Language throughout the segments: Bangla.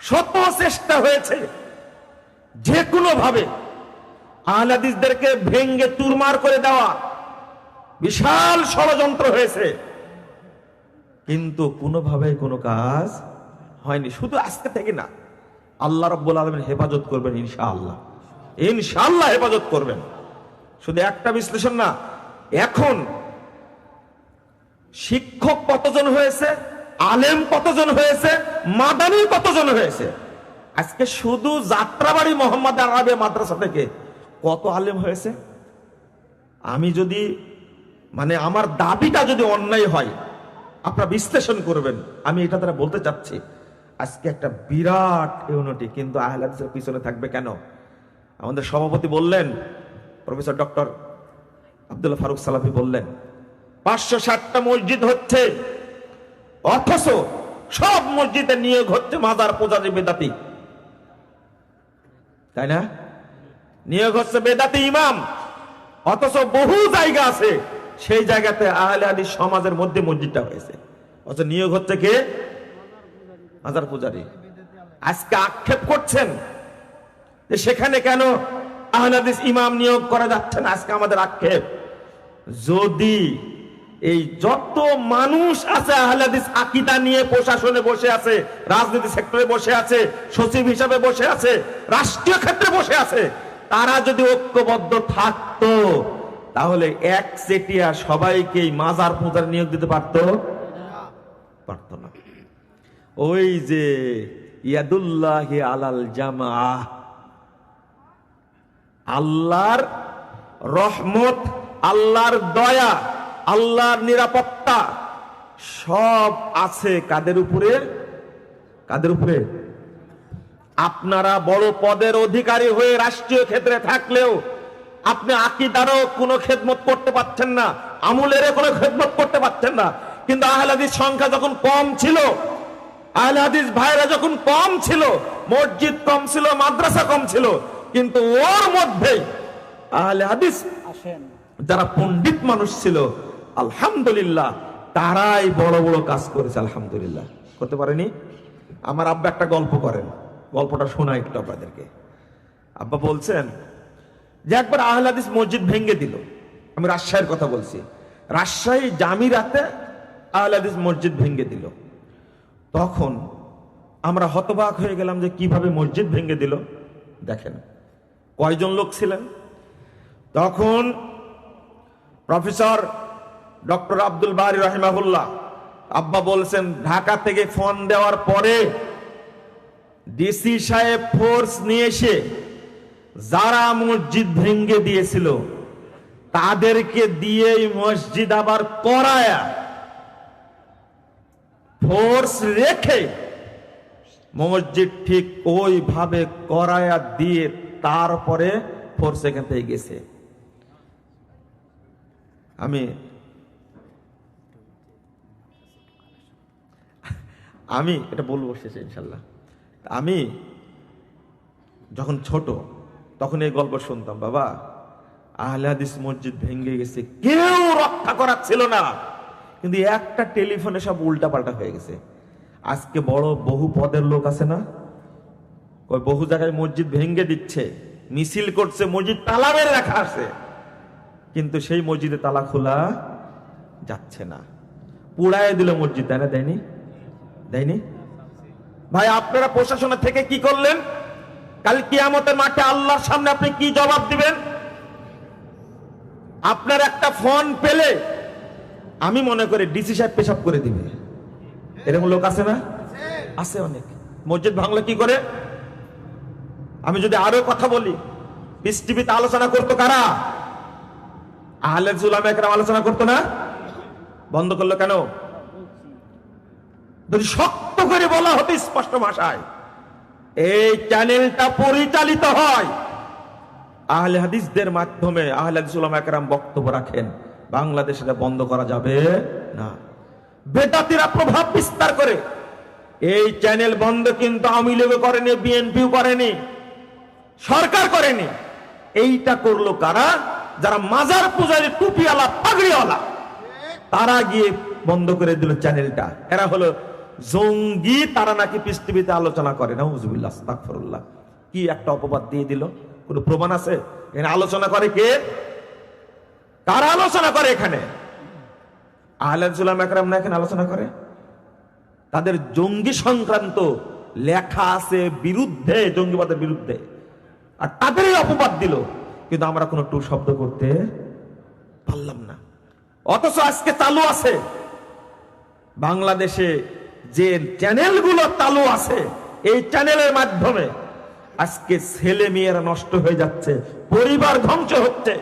শত চেষ্টা হয়েছে যে কোনো ভাবে আহলে হাদিসদেরকে ভেঙ্গে চুরমার করে দেওয়া, বিশাল ষড়যন্ত্র হয়েছে, কিন্তু কোনোভাবে কোনো কাজ হয়নি। শুধু আজকে থেকে না, আল্লাহ রাব্বুল আলামিন হেফাজত করবেন ইনশাআল্লাহ, ইনশাআল্লাহ হেফাজত করবেন। শুধু একটা বিশ্লেষণ না, এখন শিক্ষক কতজন হয়েছে, আলেম কতজন হয়েছে, মাদানী কতজন হয়েছে। আজকে শুধু যাত্রাবাড়ি মোহাম্মদ আরবি মাদ্রাসা থেকে কত আলেম হয়েছে। আমি যদি আমার দাবিটা যদি অন্যায় হয়, আপনারা বিশ্লেষণ করবেন। আমি এটা দ্বারা বলতে চাচ্ছি, আজকে একটা বিরাট ইউনিটি কিন্তু আহলে হাদিসের পিছনে থাকবে কেন? আমাদের সভাপতি বললেন, প্রফেসর ডক্টর আব্দুল্লাহ ফারুক সালাফি বললেন 560টা মসজিদ হচ্ছে, অথচ সব মসজিদে নিয়োগ হচ্ছে মাজার পূজারী বেদাতি, তাই না? নিয়োগ হচ্ছে বেদাতি ইমাম, অথচ বহু জায়গা আছে সেই জায়গাতে আহলে হাদিস সমাজের মধ্যে মসজিদটা হয়েছে, অথচ নিয়োগ হচ্ছে কে? মাজার পূজারী। আজকে আক্ষেপ করছেন যে সেখানে কেন আহলে হাদিস ইমাম নিয়োগ করা যাচ্ছে না। আজকে আমাদের আক্ষেপ, যদি এই যত মানুষ আছে আহলে হাদিস আকীদা নিয়ে প্রশাসনে বসে আছে, রাজনীতি সেক্টরে বসে আছে, সচিব হিসাবে বসে আছে, রাষ্ট্রীয় ক্ষেত্রে বসে আছে, তারা যদি ঐক্যবদ্ধ থাকতো তাহলে একচেটিয়া সবাইকে মাজার পূজার নিয়োগ দিতে পারতো না। ওই যে ইয়াদুল্লাহি আলাল জামাআহ, আল্লাহর রহমত, আল্লাহর দয়া, আল্লাহর নিরাপত্তা সব আছে কাদের উপরে? কাদের উপরে? আপনারা বড় পদের অধিকারী হয়ে রাষ্ট্রীয় ক্ষেত্রে থাকলেও আপনি আকীদারও কোনো খেদমত করতে পারছেন না, আমলেরও কোনো খেদমত করতে পারছেন না। কিন্তু আহলে হাদিস সংখ্যা যখন কম ছিল, আহলে হাদিস ভাইরা যখন কম ছিল, মসজিদ কম ছিল, মাদ্রাসা কম ছিল, কিন্তু ওর মধ্যেই আহলে হাদিস যারা পণ্ডিত মানুষ ছিল, আলহামদুলিল্লাহ তারাই বড় বড় কাজ করেছে। আলহামদুলিল্লাহ করতে পারেনি? আমার আব্বা একটা গল্প করেন, গল্পটা শোনা একটু আপনাদেরকে। আব্বা বলছেন যে একবার আহলে হাদিস মসজিদ ভেঙে দিল। আমি রাজশাহীর কথা বলছি, রাজশাহী জামিরাতে আহলে হাদিস মসজিদ ভেঙে দিল। তখন আমরা হতবাক হয়ে গেলাম যে কিভাবে মসজিদ ভেঙে দিল। দেখেন কয়জন লোক ছিলেন তখন। প্রফেসর ডক্টর আব্দুল বারী রাহিমাহুল্লাহ আব্বা বলছেন, ঢাকা থেকে ফোন দেওয়ার পরে ডিসি সাহেব ফোর্স নিয়ে এসে যারা মসজিদ ভেঙে দিয়েছিল তাদেরকে দিয়ে মসজিদ আবার করায়া, ফোর্স রেখে মসজিদ ঠিক ওইভাবে করায়া দিয়ে তারপরে ফোর্স এখান থেকে গেছে। আমি এটা বলবো শেষে ইনশাল্লাহ। আমি যখন ছোট তখন এই গল্প শুনতাম, বাবা আহলে হাদিস মসজিদ ভেঙে গেছে, কেউ রক্ষা করার ছিল না, কিন্তু একটা টেলিফোনে সব উল্টা পাল্টা হয়ে গেছে। আজকে বড় বহু পদের লোক আছে না, বহু জায়গায় মসজিদ ভেঙে দিচ্ছে, মিছিল করছে, মসজিদ তালা মেরে রাখা আছে, কিন্তু সেই মসজিদে তালা খোলা যাচ্ছে না, পুড়ায় দিল মসজিদ, তাই না? দেয়নি? দেয়নি? ভাই আপনারা প্রশাসনের থেকে কি করলেন? কাল কিয়ামতের মাঠে আল্লাহর সামনে আপনি কি জবাব দিবেন? আপনার একটা ফোন পেলে আমি মনে করি ডিসি সাহেব পেশাব করে দিবে, এরকম লোক আছে না? আছে অনেক। মসজিদ ভাঙলে কি করে? আমি যদি আরো কথা বলি, পিস টিভিতে আলোচনা করতো কারা? আহলে উলামা একরাম আলোচনা করতো না? বন্ধ করলো কেন? যদি শক্ত করে বলা হতো স্পষ্ট ভাষায়, এই চ্যানেলটা পরিচালিত হয় আহলে হাদিসদের মাধ্যমে, আহলে হাদিস উলামা একরাম বক্তব্য রাখেন, বাংলাদেশে বন্ধ করা যাবে না। বেদাতিরা প্রভাব বিস্তার করে এই চ্যানেল বন্ধ কিন্তু আওয়ামী লীগও করেনি, বিএনপিও করেনি, সরকার করেনি। এইটা করলো কারা? যারা মাজার পূজারী, টুপিওয়ালা, পাগড়িওয়ালা, তারা গিয়ে বন্ধ করে দিল চ্যানেলটা। এরা হলো জঙ্গি তারা নাকি পিস টিভিতে আলোচনা করে। নাউজুবিল্লাহ, আস্তাগফিরুল্লাহ। কি একটা অপবাদ দিয়ে দিল, কোনো প্রমাণ আছে? এখানে আলোচনা করে কে? কারা আলোচনা করে? এখানে আহলে উলামা একরাম না এখানে আলোচনা করে? তাদের জঙ্গি সংক্রান্ত লেখা আছে বিরুদ্ধে, জঙ্গিবাদের বিরুদ্ধে, আর তাদেরই অপবাদ দিল, কিন্তু আমরা কোনো টু শব্দ করতে পারলাম না। অথচ আজকে চালু আছে বাংলাদেশে যে চ্যানেলগুলো চালু আছে, এই চ্যানেলের মাধ্যমে আজকে ছেলে মেয়েরা নষ্ট হয়ে যাচ্ছে, পরিবার ধ্বংস হচ্ছে।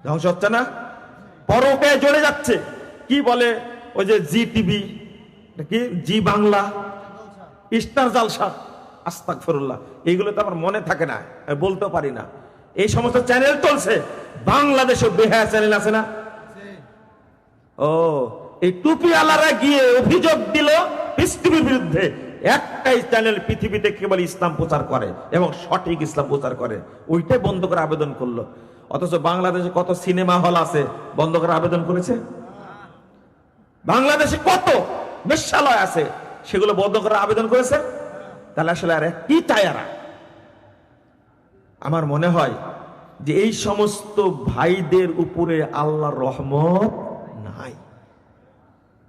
ধ্বংস হচ্ছে না? পরকে জ্বলে যাচ্ছে। কি বলে ওই যে জি টিভি, কি জি বাংলা, স্টার জালসা, আস্তাগফিরুল্লাহ, এইগুলো তো আমার মনে থাকে না, বলতেও পারি না। এই সমস্ত চ্যানেল চলছে। বাংলাদেশে বেহায়া চ্যানেল আছে না? ও, এই টুপিওয়ালারা গিয়ে অভিযোগ দিল পিস টিভির বিরুদ্ধে, একটাই চ্যানেল পৃথিবীতে কেবল ইসলাম প্রচার করে এবং সঠিক ইসলাম প্রচার করে, ওইটাই বন্ধ করে আবেদন করলো। অথচ বাংলাদেশে কত সিনেমা হল আছে, বন্ধ করে আবেদন করেছে? বাংলাদেশে কত বেশ্যালয় আছে, সেগুলো বন্ধ করে আবেদন করেছে? তাহলে আসলে আর কি চায়ারা? আমার মনে হয় যে এই সমস্ত ভাইদের উপরে আল্লাহর রহমত নাই।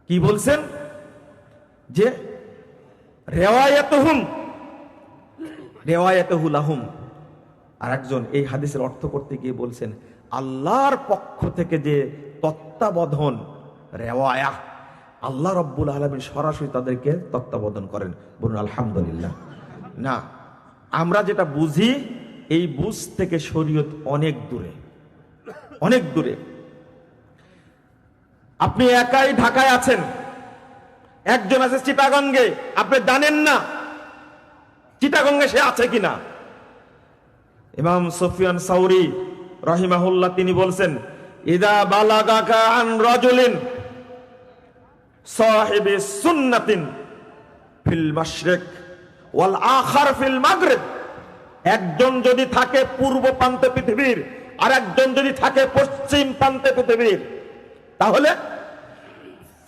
কি বলছেন যে রেওয়ায়াতুহু লাহুম, আর একজন এই হাদিসের অর্থ করতে গিয়ে বলছেন আল্লাহর পক্ষ থেকে যে তত্ত্বাবধান, রেওয়ায়া, আল্লাহ রাব্বুল আলামিন সরাসরি তাদেরকে তত্ত্বাবধান করেন। বলুন আলহামদুলিল্লাহ। না, আমরা যেটা বুঝি এই বুঝ থেকে শরীয়ত অনেক দূরে, অনেক দূরে। আপনি একাই ঢাকায় আছেন, একজন আছে চিটাগঙ্গে, আপনি জানেন না চিটাগঙ্গে সে আছে কিনা। ইমাম সুফিয়ান সাউরি রাহিমাহুল্লাহ তিনি বলছেন, ইদা বালাগাকা আন রাজুলিন সাহিবি সুন্নাতিন ফিল মাশরিক ওয়াল আখার ফিল মাগরিব, একজন যদি থাকে পূর্ব প্রান্তে পৃথিবীর, আর একজন যদি থাকে পশ্চিম প্রান্তে পৃথিবীর, তাহলে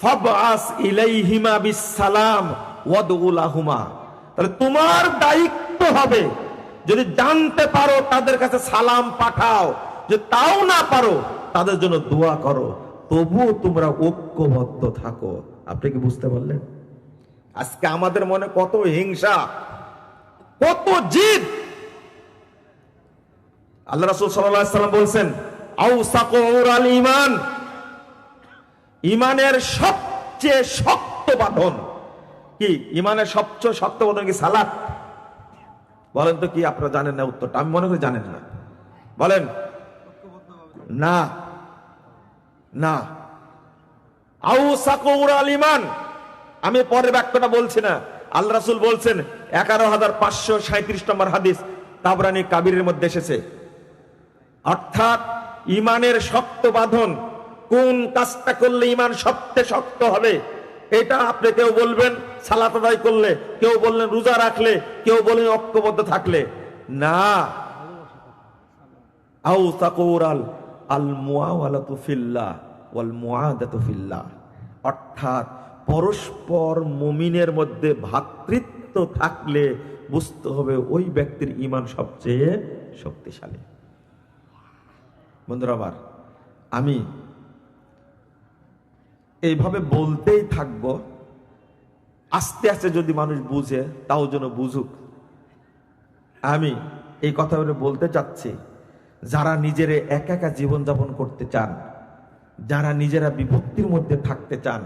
ফাবআস ইলাইহিমা বিসসালাম ওয়াদউ লাহুমা, তাহলে তোমার দায়িত্ব হবে যদি জানতে পারো তাদের কাছে সালাম পাঠাও, যে তাও না পারো তাদের জন্য দোয়া করো, তবুও তোমরা ঐক্যবদ্ধ থাকো। আপনি কি বুঝতে পারলেন? আজকে আমাদের মনে কত হিংসা, কত জিদ। আল্লাহ রাসূল সাল্লাল্লাহু আলাইহি ওয়াসাল্লাম বলেন, আওসাকুল ঈমান, ঈমানের সবচেয়ে শক্ত বাঁধন কি? ঈমানের সবচেয়ে শক্ত বাঁধন কি? সালাত। বলেন তো কি? আপনারা জানেন না উত্তরটা? আমি মনে করি জানেন না। বলেন না। না, আওসাকুল ঈমান, আমি পরের বাক্যটা বলছি না। আল্লাহ রাসূল বলছেন 11,537 নম্বর হাদিস, তাবরানী কাবিরের মধ্যে এসেছে। অর্থাৎ ঈমানের শক্ত বাঁধন, কোন কাজটা করলে ঈমান সবচেয়ে শক্ত হবে, এটা আপনি কেউ বলবেন সালাত আদায় করলে, কেউ বললেন রোজা রাখলে, কেউ বললেন ঐক্যবদ্ধ থাকলে। না, আওসাকুল আল মুআওয়ালাতু ফিল্লাহ ওয়াল মুআদাতু ফিল্লাহ, অর্থাৎ পরস্পর মুমিনের মধ্যে ভ্রাতৃত্ব থাকলে বুঝতে হবে ওই ব্যক্তির ঈমান সবচেয়ে শক্তিশালী। বন্ধুরা আমার, আমি এইভাবে বলতেই থাকবো, আস্তে আস্তে যদি মানুষ বুঝে তাও যেন বুঝুক। আমি এই কথা বলতে চাচ্ছি, যারা নিজেরা একা একা জীবনযাপন করতে চান, যারা নিজেরা বিভক্তির মধ্যে থাকতে চান,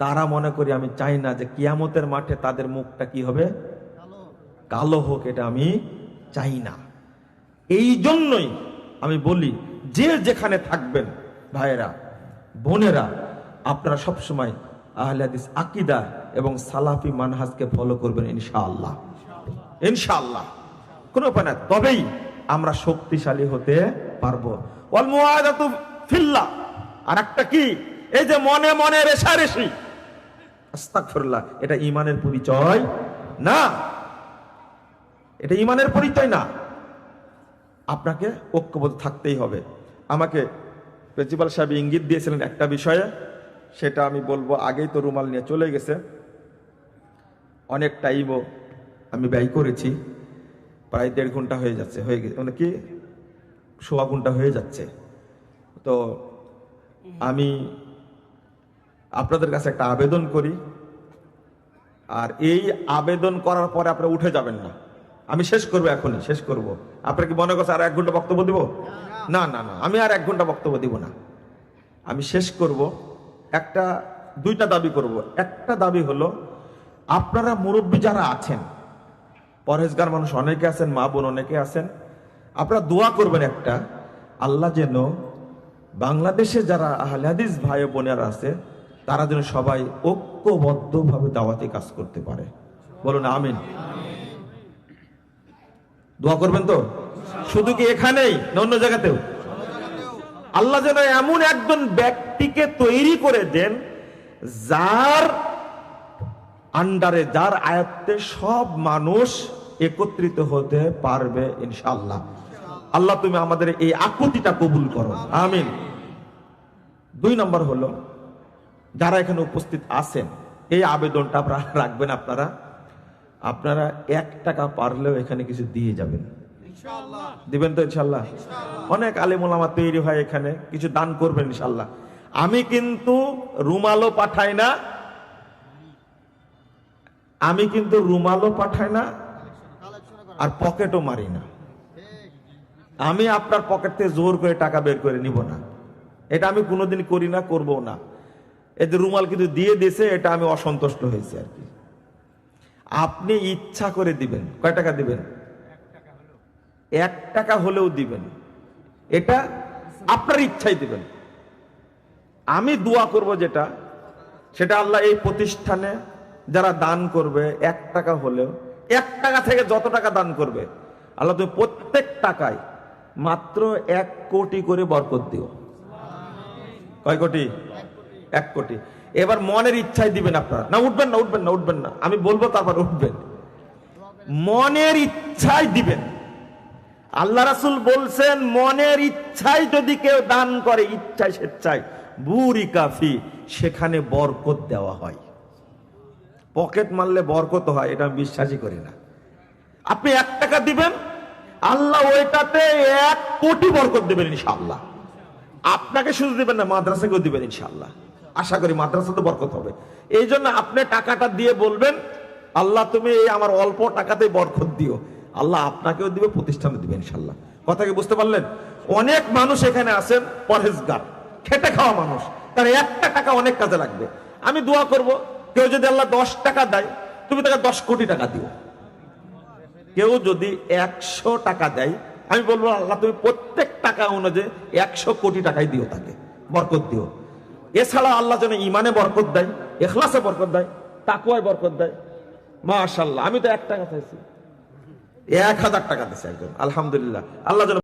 তারা মনে করি আমি চাই না যে কিয়ামতের মাঠে তাদের মুখটা কি হবে, কালো হোক, এটা আমি চাই না। এই জন্যই আমি বলি, যে যেখানে থাকবেন ভাইয়েরা বোনেরা, আপনারা সবসময় আহলে হাদিস আকীদা এবং সালাফি মানহাজকে ফলো করবেন ইনশাআল্লাহ। ইনশাআল্লাহ, কোনো উপায় না, তবেই আমরা শক্তিশালী হতে পারবো। ওয়াল মুআদাতু ফিল্লাহ, আর একটা কি? এই যে মনে মনে রেষারেষি, আস্তাগফিরুল্লাহ, এটা ঈমানের পরিচয় না, এটা ঈমানের পরিচয় না। আপনাকে ঐক্যবদ্ধ থাকতেই হবে। আমাকে প্রিন্সিপাল সাহেব ইঙ্গিত দিয়েছিলেন একটা বিষয়ে, সেটা আমি বলবো। আগেই তো রুমাল নিয়ে চলে গেছে, অনেক টাইমও আমি ব্যয় করেছি, প্রায় 1.5 ঘন্টা হয়ে যাচ্ছে, হয়ে গেছে মানে কি 1.25 ঘন্টা হয়ে যাচ্ছে। তো আমি আপনাদের কাছে একটা আবেদন করি, আর এই আবেদন করার পরে আপনারা উঠে যাবেন না। আমি শেষ করবো, এখনই শেষ করব। আপনারা কি মনে করছে আর 1 ঘন্টা বক্তব্য দিব? না না না, আমি আর 1 ঘন্টা বক্তব্য দিব না, আমি শেষ করব। দুইটা দাবি করব। একটা দাবি হলো, আপনারা মুরব্বী যারা আছেন, পরহেজগার মানুষ অনেকে আছেন, মা বোন অনেকে আছেন, আপনারা দোয়া করবেন একটা, আল্লাহ যেন বাংলাদেশে যারা আহলে হাদিস ভাই বোনেরা আছে তারা যেন সবাই ঐক্যবদ্ধভাবে দাওয়াতি কাজ করতে পারে। বলুন আমিন। দোয়া করবেন তো? শুধু কি এখানেই না অন্য জায়গাতেও? আল্লাহ যেন এমন একজন ব্যক্তিকে তৈরি করে দেন যার আন্ডারে, যার আয়ত্তে সব মানুষ একত্রিত হতে পারবে ইনশাআল্লাহ। আল্লাহ তুমি আমাদের এই আকুতিটা কবুল করো, আমিন। 2 নম্বর হলো, যারা এখানে উপস্থিত আছেন এই আবেদনটা আপনারা রাখবেন, আপনারা 1 টাকা পারলেও এখানে কিছু দিয়ে যাবেন, দিবেন তো ইনশাল্লাহ? অনেক আলেম ওলামা তৈরি হয় এখানে, কিছু দান করবেন ইনশাল্লাহ। আমি কিন্তু রুমালও পাঠাই না, আর পকেটও মারি না। আমি আপনার পকেট থেকে জোর করে টাকা বের করে নিব না, এটা আমি কোনোদিন করি না, করবো না। এই যে রুমাল কিন্তু দিয়ে দিয়েছে, এটা আমি অসন্তুষ্ট হয়েছি আর কি। আপনি ইচ্ছা করে দিবেন। কয় টাকা দিবেন? 1 টাকা হলেও দিবেন, এটা আপনার ইচ্ছাই দিবেন। আমি দোয়া করব সেটা আল্লাহ এই প্রতিষ্ঠানে যারা দান করবে 1 টাকা হলেও, 1 টাকা থেকে যত টাকা দান করবে আল্লাহ তুমি প্রত্যেক টাকায় মাত্র 1 কোটি করে বরকত দিও। কয় কোটি? 1 কোটি। এবার মনের ইচ্ছায় দিবেন আপনারা। না উঠবেন না, উঠবেন না, উঠবেন না, আমি বলবো তারপর উঠবেন। মনের ইচ্ছায় দিবেন। আল্লাহ রাসূল বলছেন, মনের ইচ্ছায় যদি কেউ দান করে, ইচ্ছায় স্বেচ্ছায়, বুরিকা ফি, সেখানে বরকত দেওয়া হয়। পকেট মারলে বরকত হয় এটা আমি বিশ্বাসই করি না। আপনি 1 টাকা দিবেন, আল্লাহ ওইটাতে 1 কোটি বরকত দেবেন ইনশাআল্লাহ। আপনাকে শুধু দিবেন না, মাদ্রাসাকেও দিবেন ইনশাআল্লাহ। আশা করি মাদ্রাসাতে বরকত হবে। এই জন্য আপনি টাকাটা দিয়ে বলবেন, আল্লাহ তুমি এই আমার অল্প টাকাতেই বরকত দিও। আল্লাহ আপনাকেও দিবে, প্রতিষ্ঠানে দিবে ইনশাআল্লাহ। কথা কি বুঝতে পারলেন? অনেক মানুষ এখানে আছেন পরহেজগার, খেটে খাওয়া মানুষ, তার 1 টাকা অনেক কাজে লাগবে। আমি দোয়া করব, কেউ যদি আল্লাহ 10 টাকা দেয়, তুমি তাকে 10 কোটি টাকা দিও। কেউ যদি 100 টাকা দেয়, আমি বলবো আল্লাহ তুমি প্রত্যেক টাকা অনুযায়ী 100 কোটি টাকাই দিও, তাকে বরকত দিও। এছাড়া আল্লাহ যেন ইমানে বরকত দেয়, ইখলাসে বরকত দেয়, তাকওয়ায় বরকত দেয়। মাশাআল্লাহ, আমি তো 1 টাকা চাইছি, 1000 টাকা দিয়েছে একজন, আলহামদুলিল্লাহ। আল্লাহ যেন